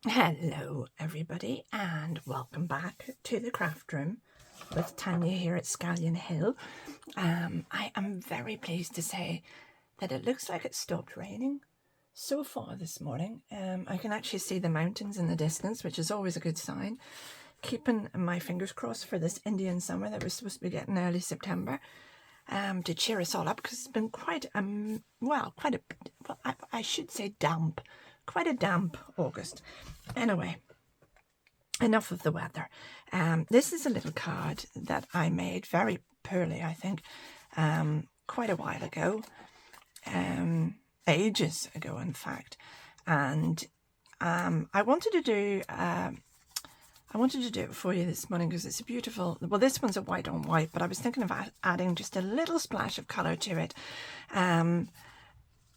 Hello everybody and welcome back to the craft room with Tanya here at Scallion Hill. I am very pleased to say that it looks like it stopped raining so far this morning. I can actually see the mountains in the distance, which is always a good sign. Keeping my fingers crossed for this Indian summer that we're supposed to be getting early September, to cheer us all up, because it's been quite I should say damp. Quite a damp August. Anyway, enough of the weather. This is a little card that I made very poorly, I think, quite a while ago, ages ago, in fact. And I wanted to do it for you this morning because it's a beautiful. Well, this one's a white on white, but I was thinking of adding just a little splash of colour to it.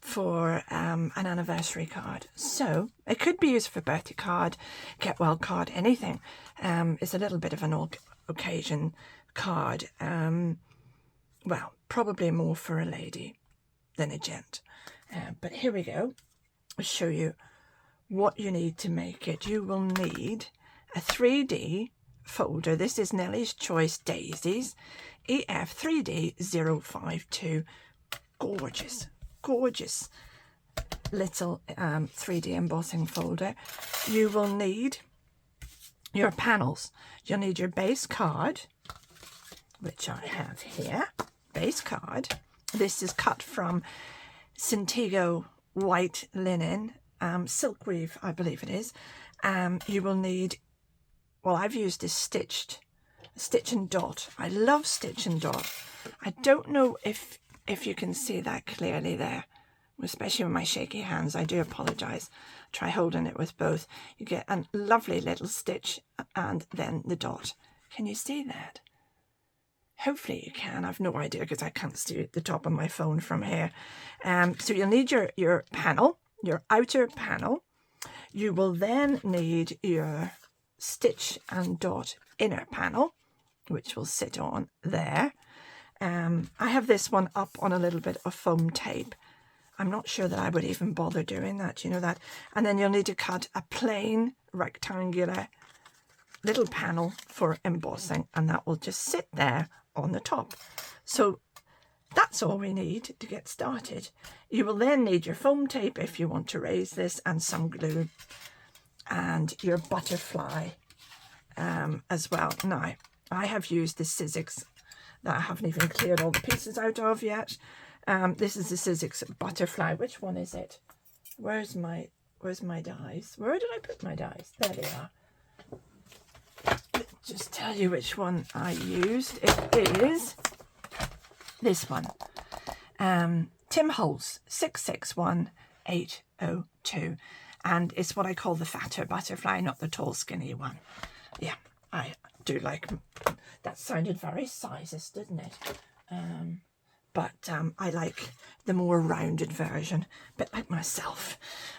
For an anniversary card. So it could be used for birthday card, get well card, anything. It's a little bit of an occasion card. Well, probably more for a lady than a gent. But here we go. I'll show you what you need to make it. You will need a 3D folder. This is Nellie's Choice Daisies EF3D052. Gorgeous little 3D embossing folder. You will need your panels. You'll need your base card, which I have here. Base card. This is cut from Cintigo white linen, silk weave, I believe it is. You will need, well, I've used this stitch and dot. I love stitch and dot. I don't know if you can see that clearly there, especially with my shaky hands. I do apologise. Try holding it with both. You get a lovely little stitch and then the dot. Can you see that? Hopefully you can. I've no idea because I can't see the top of my phone from here. So you'll need your panel, your outer panel. You will then need your stitch and dot inner panel, which will sit on there. I have this one up on a little bit of foam tape. I'm not sure that I would even bother doing that, you know that. And then you'll need to cut a plain rectangular little panel for embossing, and that will just sit there on the top. So that's all we need to get started. You will then need your foam tape if you want to raise this, and some glue, and your butterfly as well. Now, I have used the Sizzix that I haven't even cleared all the pieces out of yet. This is the Sizzix butterfly. Which one is it? Where's my dies? Where did I put my dies? There they are. Just tell you which one I used. It is this one. Tim Holtz 661802. And it's what I call the fatter butterfly, not the tall skinny one. Yeah, I do like. That sounded very sizist, didn't it? But I like the more rounded version, a bit like myself.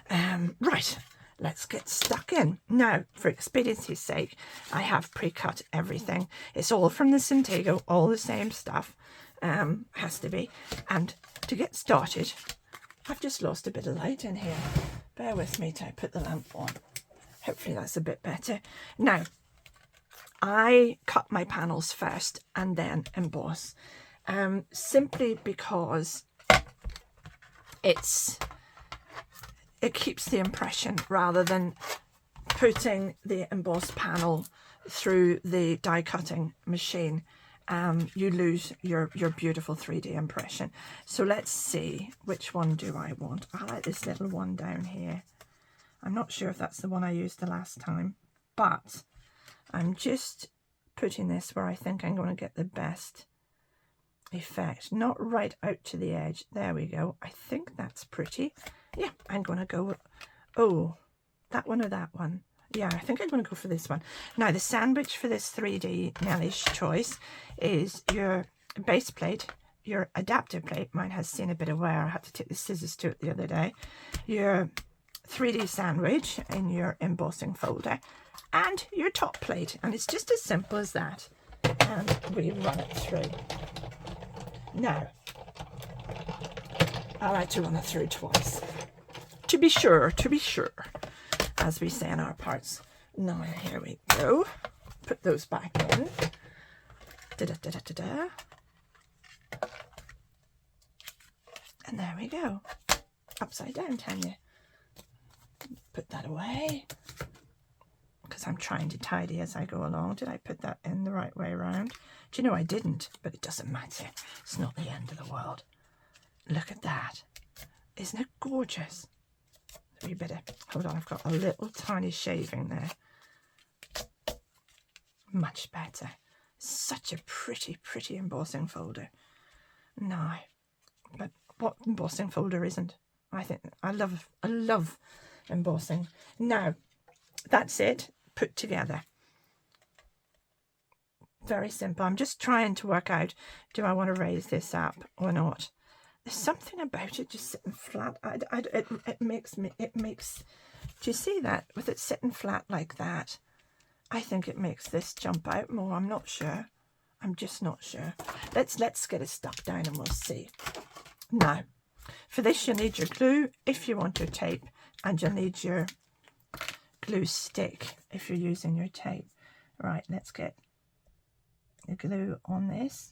Right, let's get stuck in. Now, for expediency's sake, I have pre-cut everything. It's all from the Cintigo, all the same stuff, has to be. And to get started, I've just lost a bit of light in here. Bear with me till I put the lamp on. Hopefully that's a bit better. Now, I cut my panels first and then emboss, simply because it keeps the impression rather than putting the embossed panel through the die cutting machine. You lose your beautiful 3D impression. So let's see, which one do I want? I like this little one down here. I'm not sure if that's the one I used the last time, but I'm just putting this where I think I'm going to get the best effect. Not right out to the edge. There we go. I think that's pretty. Yeah, I'm going to go, oh, that one or that one. Yeah, I think I'm going to go for this one. Now, the sandwich for this 3D Nellie's Choice is your base plate, your adapter plate. Mine has seen a bit of wear. I had to take the scissors to it the other day. Your 3D sandwich in your embossing folder, and your top plate. And it's just as simple as that. And we run it through. Now, I like to run it through twice. To be sure. as we say in our parts. Now here we go. Put those back in. Da-da-da-da-da-da. And there we go. Upside down, Tanya. Put that away. Because I'm trying to tidy as I go along. Did I put that in the right way around? Do you know I didn't? But it doesn't matter. It's not the end of the world. Look at that. Isn't it gorgeous? A wee bit of, hold on, I've got a little tiny shaving there. Much better. Such a pretty, pretty embossing folder. Now, but what embossing folder isn't? I think I love embossing. Now, that's it, put together. Very simple. I'm just trying to work out, do I want to raise this up or not? There's something about it just sitting flat. It makes, do you see that? With it sitting flat like that, I think it makes this jump out more. I'm not sure. I'm just not sure. Let's get it stuck down and we'll see. Now, for this you'll need your glue if you want your tape, and you'll need your glue stick if you're using your tape. Right, let's get the glue on this.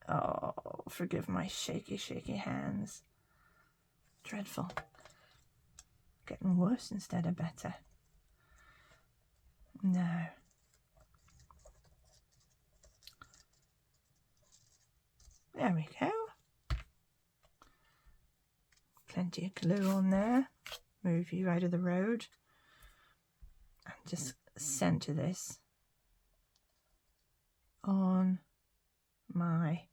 Oh, forgive my shaky hands. Dreadful. Getting worse instead of better. Now, there we go. Plenty of glue on there. Move you out of the road. And just center this on my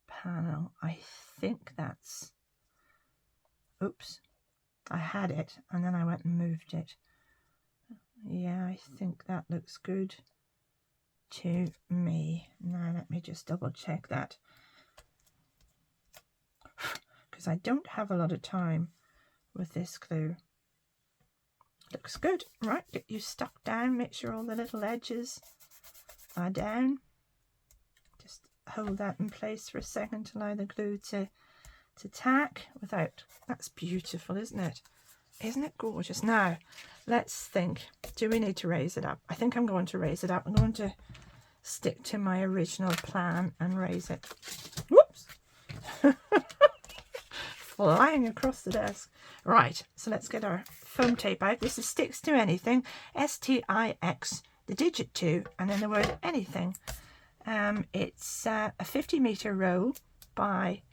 panel. I think that's, oops, I had it and then I went and moved it. Yeah, I think that looks good to me. Now let me just double check that, because I don't have a lot of time with this glue. Looks good. Right, get you stuck down. Make sure all the little edges are down. Just hold that in place for a second to allow the glue to tack without. That's beautiful, isn't it? Isn't it gorgeous? Now, let's think. Do we need to raise it up? I think I'm going to raise it up. I'm going to stick to my original plan and raise it. Whoops! Flying across the desk. Right, so let's get our foam tape out. This is Sticks to Anything. S-T-I-X, the digit 2, and then the word anything. It's a 50-meter roll by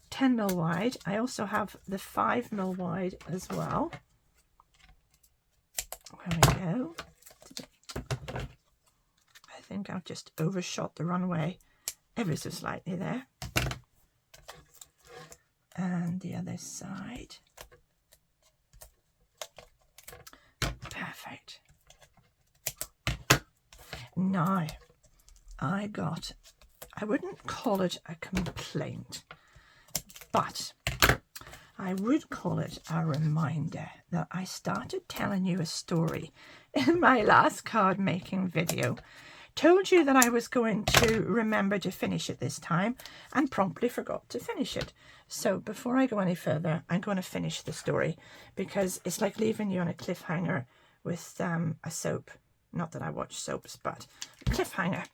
10mm wide. I also have the 5mm wide as well. There we go. I think I've just overshot the runway ever so slightly there. And the other side. Perfect. Now, I wouldn't call it a complaint, but I would call it a reminder that I started telling you a story in my last card making video. Told you that I was going to remember to finish it this time and promptly forgot to finish it. So before I go any further, I'm going to finish the story, because it's like leaving you on a cliffhanger with a soap. Not that I watch soaps, but a cliffhanger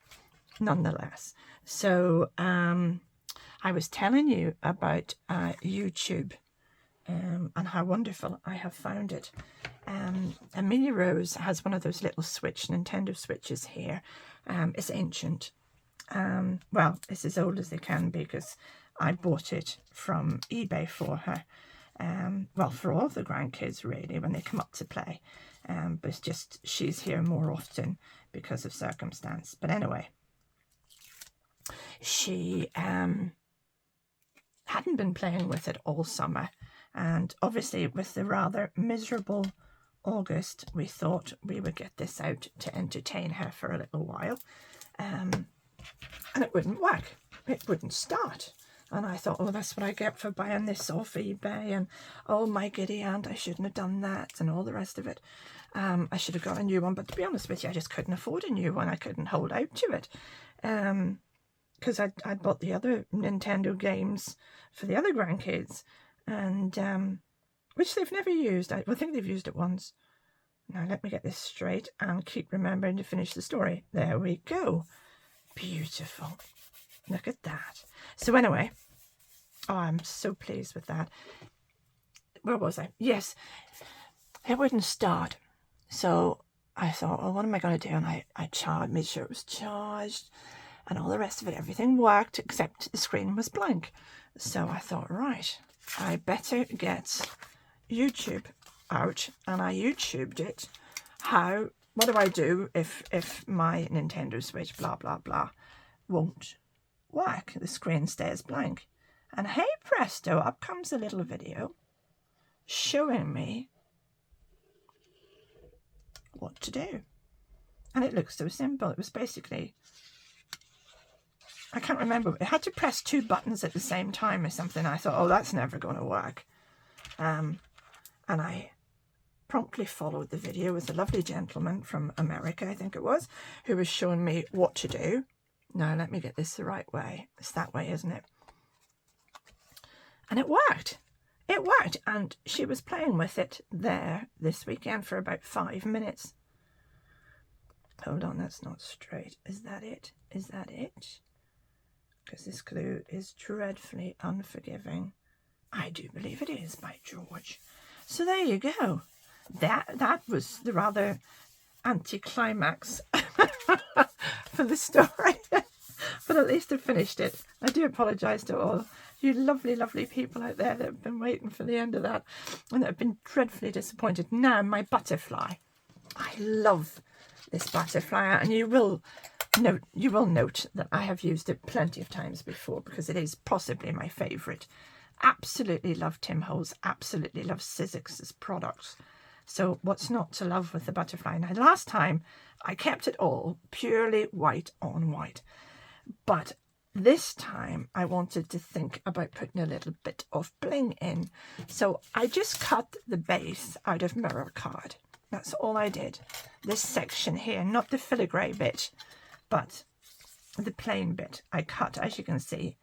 nonetheless. So I was telling you about YouTube and how wonderful I have found it. Amelia Rose has one of those little Nintendo Switches here. It's ancient. Well, it's as old as they can be, because I bought it from eBay for her. Well, for all the grandkids really, when they come up to play. But it's just she's here more often because of circumstance. But anyway, she hadn't been playing with it all summer. And obviously with the rather miserable August, we thought we would get this out to entertain her for a little while. And it wouldn't work. It wouldn't start. And I thought, oh, that's what I get for buying this off eBay. And, oh, my giddy aunt, I shouldn't have done that, and all the rest of it. I should have got a new one. But to be honest with you, I just couldn't afford a new one. I couldn't hold out to it. Because I'd bought the other Nintendo games for the other grandkids. And which they've never used. I think they've used it once. Now let me get this straight and keep remembering to finish the story. There we go. Beautiful. Look at that. So anyway, oh, I'm so pleased with that. Where was I? Yes, it wouldn't start. So I thought, well, what am I going to do? And I made sure it was charged and all the rest of it. Everything worked except the screen was blank. So I thought, right, I better get YouTube out, and I YouTubed it. What do I do if my Nintendo Switch blah blah blah won't work? The screen stays blank. And hey presto, up comes a little video showing me what to do. And it looks so simple. It was basically, I can't remember, it had to press 2 buttons at the same time or something. I thought, oh, that's never going to work. And I promptly followed the video with a lovely gentleman from America, I think it was, who was showing me what to do. Now, let me get this the right way. It's that way, isn't it? And it worked. It worked. And she was playing with it there this weekend for about 5 minutes. Hold on, that's not straight. Is that it? Is that it? Because this glue is dreadfully unforgiving. I do believe it is, by George. So there you go. That was the rather anticlimax for the story. But at least I finished it. I do apologise to all you lovely, lovely people out there that have been waiting for the end of that and that have been dreadfully disappointed. Now, my butterfly. I love this butterfly, and you will note that I have used it plenty of times before because it is possibly my favourite. Absolutely love Tim Holtz, absolutely love Sizzix's products. So what's not to love with the butterfly? Now, last time I kept it all purely white on white, but this time I wanted to think about putting a little bit of bling in. So I just cut the base out of mirror card. That's all I did. This section here, not the filigree bit, but the plain bit I cut, as you can see.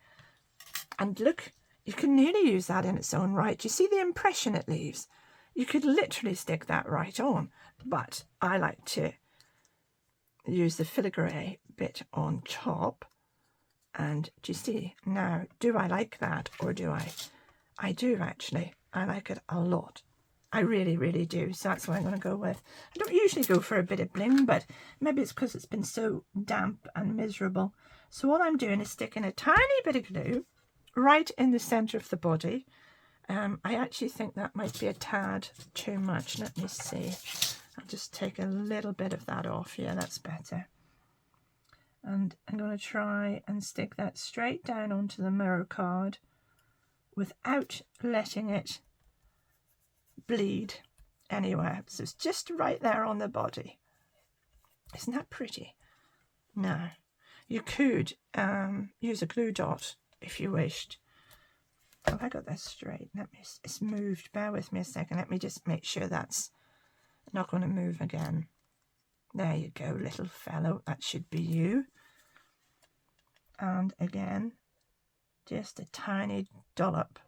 And look, you can nearly use that in its own right. You see the impression it leaves? You could literally stick that right on, but I like to use the filigree bit on top. And do you see? Now, do I like that, or do I? I do, actually. I like it a lot. I really, really do. So that's what I'm going to go with. I don't usually go for a bit of bling, but maybe it's because it's been so damp and miserable. So all I'm doing is sticking a tiny bit of glue right in the centre of the body. I actually think that might be a tad too much. Let me see. I'll just take a little bit of that off. Yeah, that's better. And I'm going to try and stick that straight down onto the mirror card without letting it bleed anywhere. So it's just right there on the body. Isn't that pretty? Now, you could use a glue dot if you wished. Have I got that straight? It's moved. Bear with me a second. Let me just make sure that's not going to move again. There you go, little fellow. That should be you. And again, just a tiny dollop.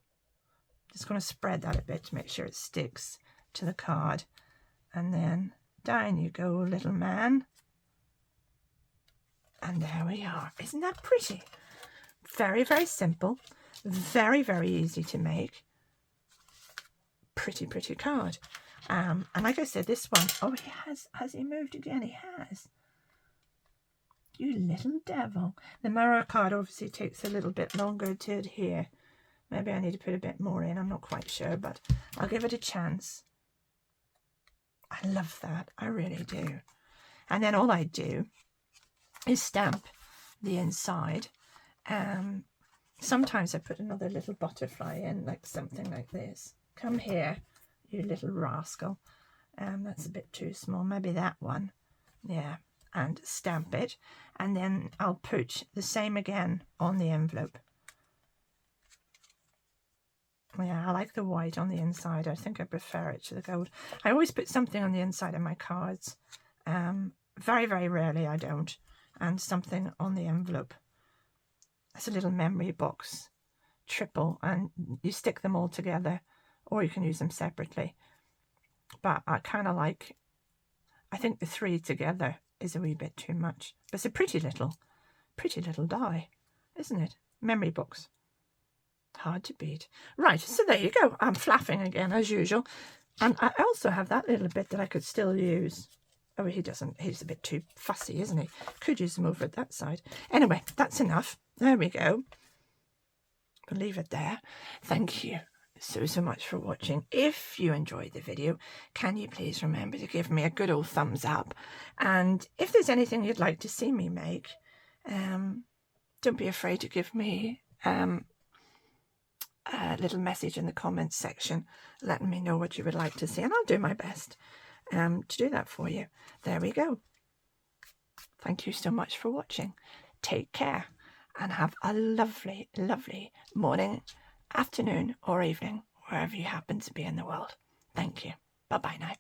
Just going to spread that a bit to make sure it sticks to the card. And then down you go, little man. And there we are. Isn't that pretty? Very, very simple. Very, very easy to make. Pretty, pretty card. And like I said, this one, oh, has he moved again? He has. You little devil. The mirror card obviously takes a little bit longer to adhere. Maybe I need to put a bit more in. I'm not quite sure, but I'll give it a chance. I love that. I really do. And then all I do is stamp the inside. Sometimes I put another little butterfly in, like something like this. Come here, you little rascal. That's a bit too small. Maybe that one. Yeah. And stamp it. And then I'll put the same again on the envelope. Yeah, I like the white on the inside. I think I prefer it to the gold. I always put something on the inside of my cards. Very, very rarely I don't. And something on the envelope. It's a little memory box triple, and you stick them all together or you can use them separately. But I kind of like, I think the 3 together is a wee bit too much. But it's a pretty little die, isn't it? Memory books. Hard to beat. Right, so there you go. I'm flapping again, as usual. And I also have that little bit that I could still use. Oh, he doesn't. He's a bit too fussy, isn't he? Could use him over at that side. Anyway, that's enough. There we go. We'll leave it there. Thank you so much for watching. If you enjoyed the video, can you please remember to give me a good old thumbs up? And if there's anything you'd like to see me make, don't be afraid to give me a little message in the comments section letting me know what you would like to see, and I'll do my best to do that for you. There we go. Thank you so much for watching. Take care and have a lovely morning, afternoon or evening, wherever you happen to be in the world. Thank you. Bye bye now.